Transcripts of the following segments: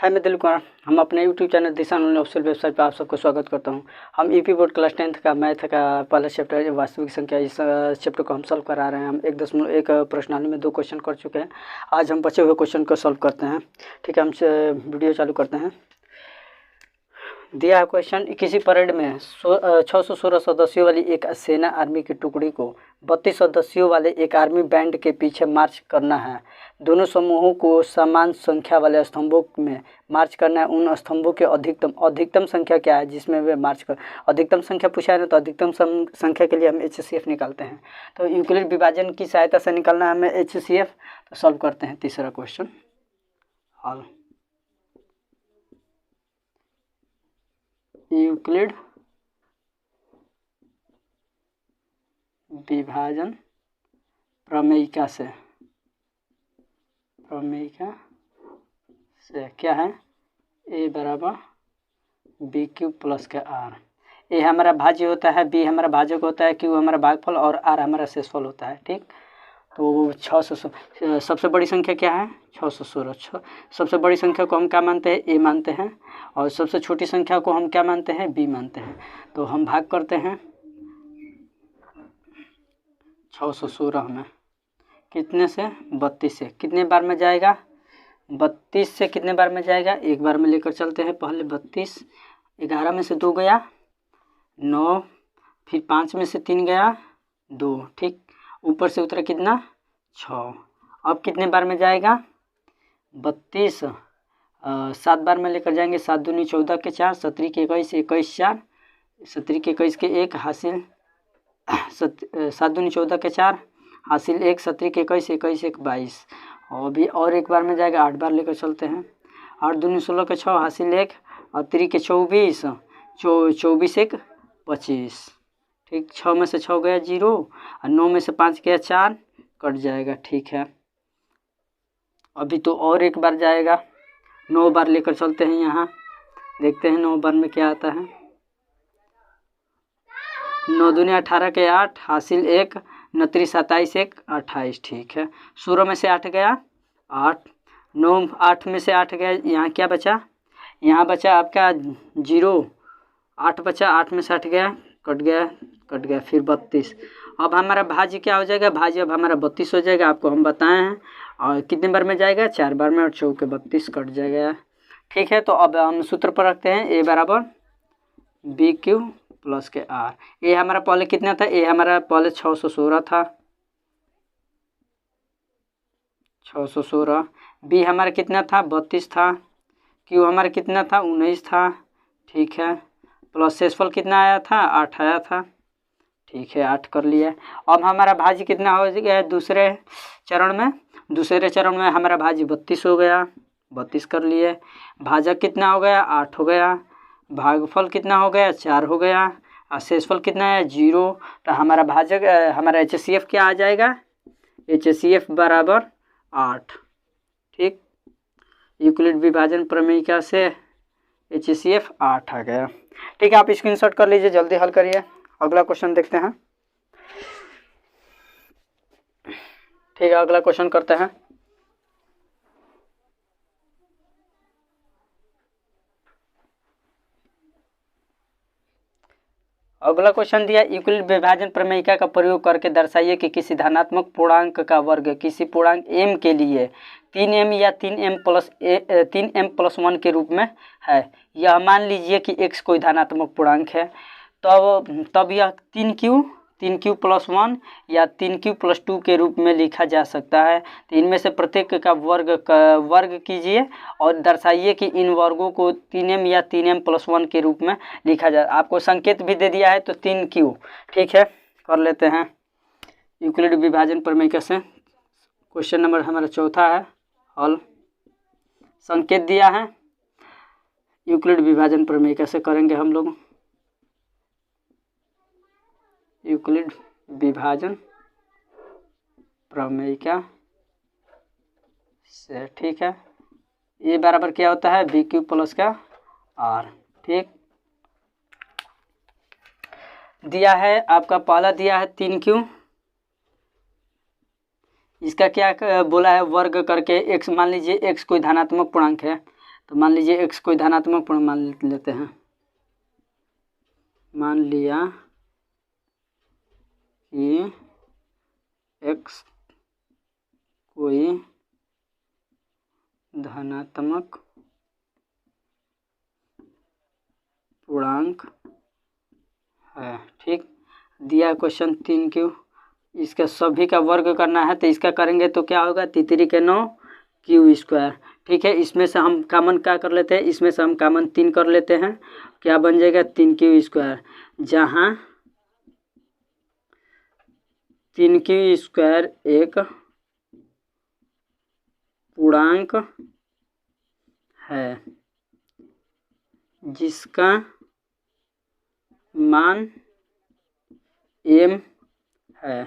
हाय, मैं दिलीप कुमार। हम अपने यूट्यूब चैनल दिशा ऑनलाइन ऑफिशियल वेबसाइट पर आप सबको स्वागत करता हूं। हम यूपी बोर्ड क्लास 10th का मैथ का पहला चैप्टर वास्तविक संख्या, इस चैप्टर को हम सॉल्व करा रहे हैं। हम 1.1 प्रश्नावली में 2 क्वेश्चन कर चुके हैं। आज हम बचे हुए क्वेश्चन को सॉल्व करते हैं। ठीक है, हम वीडियो चालू करते हैं। दिया है क्वेश्चन, किसी परेड में 616 सदस्यों वाली एक सेना आर्मी की टुकड़ी को 32 सदस्यों वाले एक आर्मी बैंड के पीछे मार्च करना है। दोनों समूहों को समान संख्या वाले स्तंभों में मार्च करना है। उन स्तंभों के अधिकतम संख्या क्या है जिसमें वे मार्च कर। अधिकतम संख्या पूछा है ना, तो अधिकतम संख्या के लिए हम HCF निकालते हैं। तो यूक्लिड विभाजन की सहायता से निकालना है हमें HCF। तो सॉल्व करते हैं तीसरा क्वेश्चन। हल यूक्लिड विभाजन प्रमेयिका से क्या है, A बराबर BQ प्लस के R। A हमारा भाज्य होता है, B हमारा भाजक होता है, Q हमारा भागफल और R हमारा शेषफल होता है। ठीक, तो 616 सबसे बड़ी संख्या क्या है, 616। सबसे बड़ी संख्या को हम क्या मानते हैं, A मानते हैं, और सबसे छोटी संख्या को हम क्या मानते हैं, B मानते हैं। तो हम भाग करते हैं 616 में कितने से, 32 से। कितने बार में जाएगा, 32 से कितने बार में जाएगा, एक बार में लेकर चलते हैं। पहले 32, 11 में से 2 गया 9, फिर 5 में से 3 गया 2। ठीक, ऊपर से उतरा कितना, 6। अब कितने बार में जाएगा, 32 7 बार में लेकर जाएंगे। 7 दूनी 14 के 4, 17 के 21, 21 4, 17 के 21 के 1 हासिल 7 दूनी 14 के 4 हासिल 1, 17 के 21, 21 1 22। और भी और एक बार में जाएगा, 8 बार लेकर चलते हैं। 8 दूनी 16 के 6 हासिल 1, और 3 के 24, 24 1 25। ठीक, 6 में से 6 गया 0, और 9 में से 5 गया 4, कट जाएगा। ठीक है, अभी तो और एक बार जाएगा, 9 बार लेकर चलते हैं। यहाँ देखते हैं 9 बार में क्या आता है। 9 दूनी 18 के 8 हासिल 1, 29 27 1 28। ठीक है, 16 में से 8 गया 8, 9 8 में से 8 गया, यहाँ क्या बचा, यहाँ बचा आपका 0, 8 बचा, 8 में से 8 गया, कट गया, फिर 32। अब हमारा भाज्य क्या हो जाएगा, भाज्य अब हमारा 32 हो जाएगा, आपको हम बताए हैं। और कितने बार में जाएगा, 4 बार में, और 4 के 32 कट जाएगा। ठीक है, तो अब हम सूत्र पर रखते हैं, A बराबर BQ प्लस के R। A हमारा पहले कितना था, A हमारा पहले 616 था, 616। B हमारा कितना था, 32 था। Q हमारा कितना था, 19 था। ठीक है, प्लस शेषफल कितना आया था, 8 आया था। ठीक है, 8 कर लिया। अब हमारा भाज्य कितना हो गया दूसरे चरण में हमारा भाज्य 32 हो गया, 32 कर लिए। भाजक कितना हो गया, 8 हो गया। भागफल कितना हो गया, 4 हो गया, और शेषफल कितना है, 0। तो हमारा भाजक हमारा HCF क्या आ जाएगा, HCF बराबर 8। ठीक, यूक्लिड विभाजन प्रमेयिका से HCF 8 आ गया। ठीक है, आप स्क्रीनशॉट कर लीजिए, जल्दी हल करिए। अगला क्वेश्चन देखते हैं। ठीक है, अगला क्वेश्चन करते हैं। अगला क्वेश्चन दिया, यूक्लिड विभाजन प्रमेयिका का प्रयोग करके दर्शाइए कि किसी धनात्मक पूर्णांक का वर्ग किसी पूर्णांक m के लिए 3m या 3m+1 के रूप में है। यह मान लीजिए कि x कोई धनात्मक पूर्णांक है, तब यह 3q प्लस 1 या 3q प्लस 2 के रूप में लिखा जा सकता है। तो इनमें से प्रत्येक का वर्ग कीजिए और दर्शाइए कि इन वर्गों को 3m या 3m+1 के रूप में लिखा जा। आपको संकेत भी दे दिया है, तो 3q। ठीक है, कर लेते हैं यूक्लिड विभाजन प्रमेयिका से। क्वेश्चन नंबर हमारा चौथा है, हल। संकेत दिया है, यूक्लिड विभाजन प्रमेयिका से करेंगे हम लोग यूक्लिड विभाजन प्रमेयिका से। ठीक है, ये बराबर क्या होता है, BQ प्लस का R। ठीक, दिया है आपका पहला दिया है 3q, इसका क्या बोला है, वर्ग करके x, मान लीजिए x कोई धनात्मक पूर्णांक है, तो मान लीजिए x कोई धनात्मक पूर्णांक मान लेते हैं, मान लिया कि x कोई धनात्मक पूर्णांक है। ठीक, दिया क्वेश्चन 3q, इसका सभी का वर्ग करना है तो इसका करेंगे तो क्या होगा, 3 के 9 q स्क्वायर। ठीक है, इसमें से हम कॉमन क्या कर लेते हैं, इसमें से हम कॉमन 3 कर लेते हैं, क्या बन जाएगा 3q स्क्वायर, जहाँ 3q स्क्वायर एक पूर्णांक है जिसका मान m है।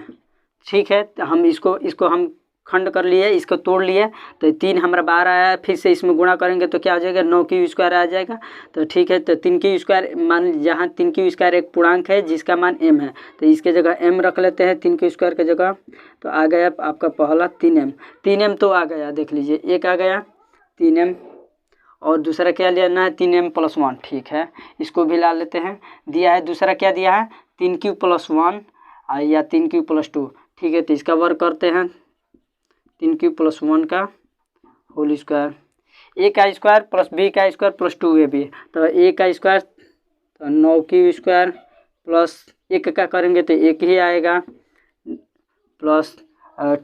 ठीक है, तो हम इसको हम खंड कर लिए, इसको तोड़ लिए, तो 3 हमारा बाहर आया, फिर से इसमें गुणा करेंगे तो क्या हो जाएगा, 9q स्क्वायर आ जाएगा। तो ठीक है, तो 3q स्क्वायर मान, जहाँ 3q स्क्वायर एक पूर्णांक है जिसका मान m है, तो इसके जगह m रख लेते हैं 3q स्क्वायर की जगह। तो आ गया आपका पहला 3m तो आ गया, देख लीजिए एक आ गया 3m, और दूसरा क्या लेना है 3m + 1। ठीक है, इसको भी ला लेते हैं, दिया है दूसरा क्या दिया है 3q + 1 या 3q + 2। ठीक है, तो इसका वर्ग करते हैं, 3q + 1 का होल स्क्वायर, a का स्क्वायर प्लस b का स्क्वायर प्लस 2ab, तो a का स्क्वायर तो 9q स्क्वायर प्लस 1 का करेंगे तो 1 ही आएगा, प्लस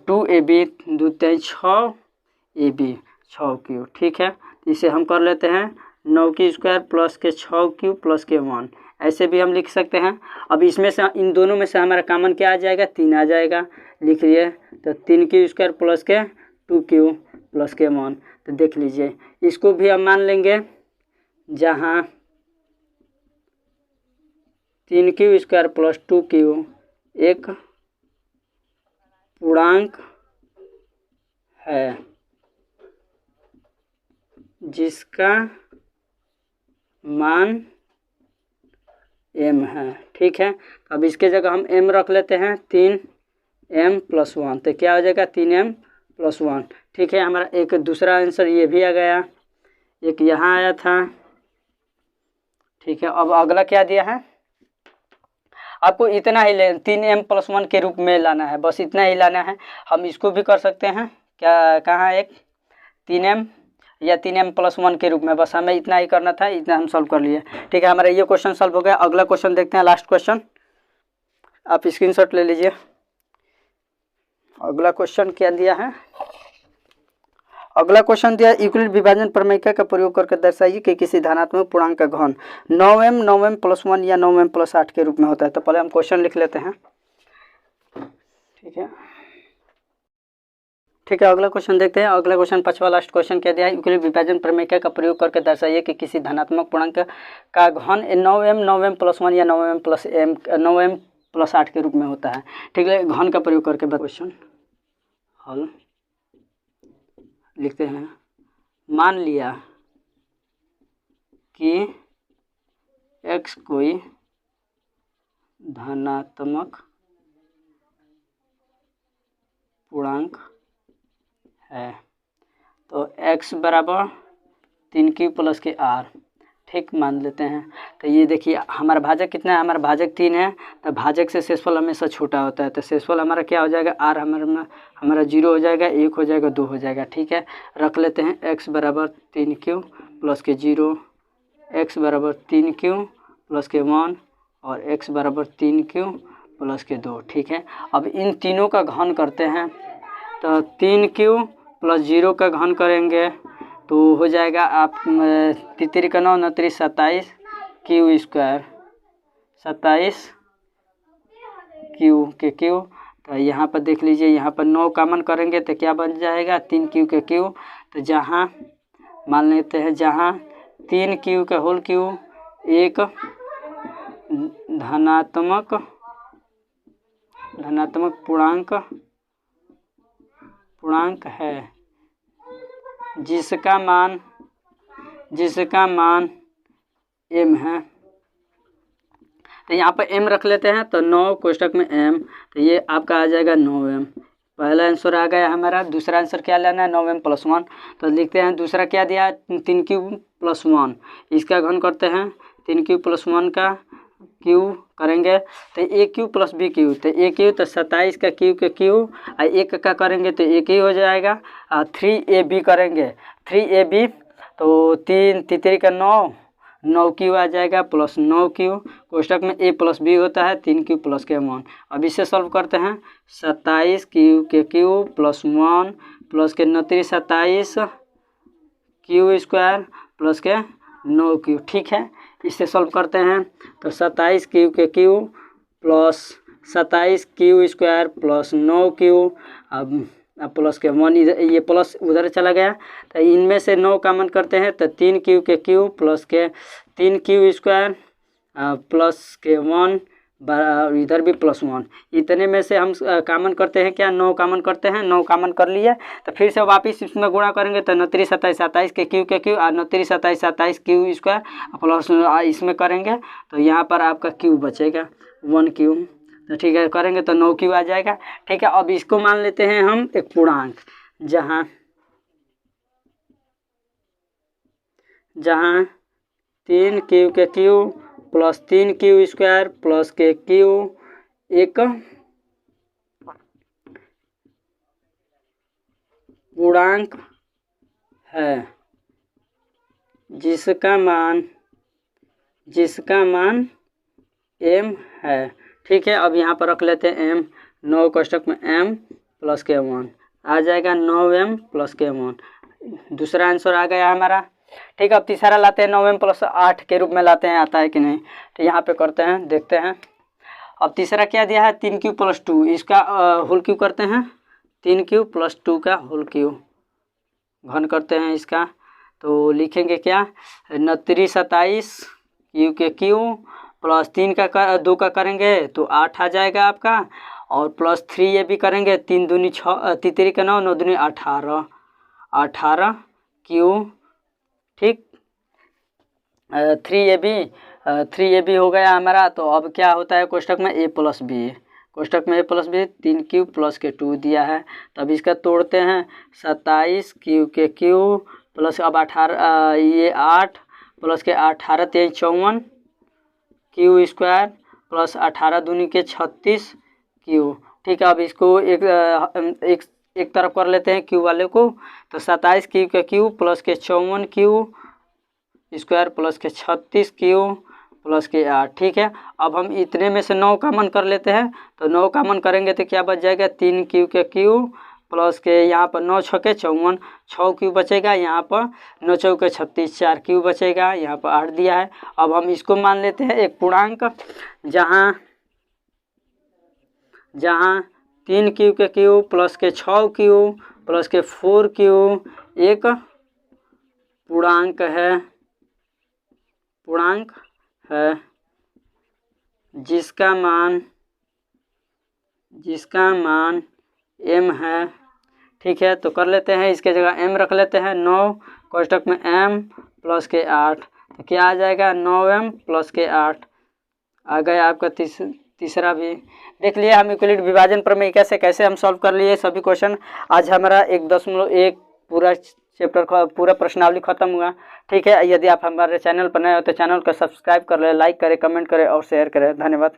2ab 2 3 6ab 6q। ठीक है, इसे हम कर लेते हैं 9q स्क्वायर प्लस के 6q प्लस के 1, ऐसे भी हम लिख सकते हैं। अब इसमें से इन दोनों में से हमारा कॉमन क्या आ जाएगा, 3 आ जाएगा, लिख लिए, तो 3q स्क्वायर प्लस के 2q प्लस के 1। तो देख लीजिए इसको भी हम मान लेंगे, जहाँ 3q स्क्वायर प्लस 2q एक पूर्णांक है जिसका मान m है। ठीक है, अब इसके जगह हम m रख लेते हैं, 3m + 1, तो क्या हो जाएगा 3m + 1। ठीक है, हमारा एक दूसरा आंसर ये भी आ गया, एक यहाँ आया था। ठीक है, अब अगला क्या दिया है, आपको इतना ही 3m + 1 के रूप में लाना है, बस इतना ही लाना है। हम इसको भी कर सकते हैं, क्या कहाँ एक 3m या 3m + 1 के रूप में, बस हमें इतना ही करना था, इतना हम सॉल्व कर लिए। ठीक है, हमारा ये क्वेश्चन सॉल्व हो गया। अगला क्वेश्चन देखते हैं, लास्ट क्वेश्चन, आप स्क्रीनशॉट ले लीजिए। अगला क्वेश्चन क्या दिया है, अगला क्वेश्चन दिया यूक्लिड विभाजन प्रमेय का प्रयोग करके दर्शाइए कि किसी धनात्मक पूर्णांक का घन 9m + 1 या 9m + 8 के रूप में होता है। तो पहले हम क्वेश्चन लिख लेते हैं। ठीक है, अगला क्वेश्चन देखते हैं। अगला क्वेश्चन पांचवा लास्ट क्वेश्चन क्या दिया है, यूक्लिड विभाजन प्रमेय का प्रयोग करके दर्शाइए कि किसी धनात्मक पूर्णांक का घन 9m + 1 या 9m + 8 के रूप में होता है। ठीक है, घन का प्रयोग करके क्वेश्चन हल लिखते हैं। मान लिया कि x कोई धनात्मक पूर्णांक है, तो x बराबर 3q + के r। ठीक, मान लेते हैं। तो ये देखिए हमारा भाजक कितना है, हमारा भाजक 3 है, तो भाजक से शेषफल हमेशा छोटा होता है, तो शेषफल हमारा क्या हो जाएगा, r हमारा 0 हो जाएगा, 1 हो जाएगा, 2 हो जाएगा। ठीक है, रख लेते हैं x बराबर 3q + के 0, x बराबर 3q + के 1 और x बराबर 3q + के 2। ठीक है, अब इन तीनों का घन करते हैं, तो 3q + 0 का घन करेंगे तो हो जाएगा आप 3 का 9 9 27 q स्क्वायर, 27 q के q। तो यहाँ पर देख लीजिए, यहाँ पर 9 कॉमन करेंगे तो क्या बन जाएगा 3q के q। तो जहाँ मान लेते हैं, जहाँ 3q का होल q एक धनात्मक पूर्णांक है जिसका मान m है। तो यहाँ पर m रख लेते हैं, तो 9 कोष्ठक में m, तो ये आपका आ जाएगा 9m पहला आंसर आ गया हमारा। दूसरा आंसर क्या लेना है, 9m + 1। तो लिखते हैं दूसरा क्या दिया, 3q + 1। इसका घन करते हैं, 3q + 1 का क्यू करेंगे तो AQ + BQ, तो AQ तो 27 का क्यू के क्यू और एक का करेंगे तो एक ही हो जाएगा। 3AB करेंगे, 3AB तो 3 तितरी का 9, 9q आ जाएगा प्लस 9q। कोष्टक में A + B होता है 3q + के 1। अब इसे सॉल्व करते हैं, 27q के क्यू + 1 प्लस के 27 q² प्लस के 9q। ठीक है, इसे सॉल्व करते हैं तो 27q के Q plus 27q² plus 9q अब प्लस के 1, इधर ये प्लस उधर चला गया तो इनमें से 9 कॉमन करते हैं तो 3q के क्यू प्लस के 3q² प्लस के 1 इधर भी +1। इतने में से हम कॉमन करते हैं क्या, 9 कॉमन करते हैं। 9 कॉमन कर लिए तो फिर से वापस इसमें गुणा करेंगे तो 29 27 27 के क्यू और 29 27 27 q² प्लस इसमें करेंगे तो यहाँ पर आपका क्यू बचेगा 1q। तो ठीक है, करेंगे तो 9q आ जाएगा। ठीक है, अब इसको मान लेते हैं हम एक पूर्णांक, जहाँ 3q के क्यू प्लस 3q² प्लस के क्यू एक पूर्णांक है जिसका मान m है। ठीक है, अब यहाँ पर रख लेते हैं m, 9 कोष्टक में m प्लस के 1 आ जाएगा 9m प्लस के 1। दूसरा आंसर आ गया हमारा। ठीक है, अब तीसरा लाते हैं, 9m + 8 के रूप में लाते हैं, आता है कि नहीं। तो यहाँ पे करते हैं, देखते हैं। अब तीसरा क्या दिया है, 3q + 2, इसका होल क्यू करते हैं, 3q + 2 का होल क्यू घन करते हैं इसका। तो लिखेंगे क्या, 29 27 q के क्यू प्लस 3 का 2 का करेंगे तो 8 आ जाएगा आपका, और प्लस 3AB करेंगे, 3 दूनी 6 तितरी का 9, 9 दूनी 18 18q। ठीक, 3AB हो गया हमारा। तो अब क्या होता है कोष्टक में A + B, कोष्टक में A + B 3q प्लस के 2 दिया है। तब इसका तोड़ते हैं, 27q के क्यू प्लस अब 18 ये 8 प्लस के 18 3 54 q² प्लस 18 दूनी के 36 q। ठीक है, अब इसको एक तरफ कर लेते हैं क्यू वाले को, तो 27q के क्यू प्लस के 54 q² प्लस के 36 q प्लस के 8। ठीक है, अब हम इतने में से 9 कॉमन कर लेते हैं, तो 9 कॉमन करेंगे तो क्या बच जाएगा, 3q के क्यू प्लस के यहाँ पर 9 6 के 54 6q बचेगा, यहाँ पर 9 4 के 36 4q बचेगा, यहाँ पर 8 दिया है। अब हम इसको मान लेते हैं एक पूर्णांक, जहाँ 3q के क्यू प्लस के 6q प्लस के 4q एक पूर्णांक है जिसका मान m है। ठीक है, तो कर लेते हैं, इसके जगह m रख लेते हैं, 9 कोष्टक में m प्लस के 8, तो क्या आ जाएगा, 9m प्लस के 8 आ गया आपका। तीसरा भी देख लिए हम, यूक्लिड विभाजन प्रमेय कैसे हम सॉल्व कर लिए सभी क्वेश्चन। आज हमारा 1.1 पूरा चैप्टर का पूरा प्रश्नावली खत्म हुआ। ठीक है, यदि आप हमारे चैनल पर नए हो तो चैनल को सब्सक्राइब कर लें, लाइक करें, कमेंट करें और शेयर करें। धन्यवाद।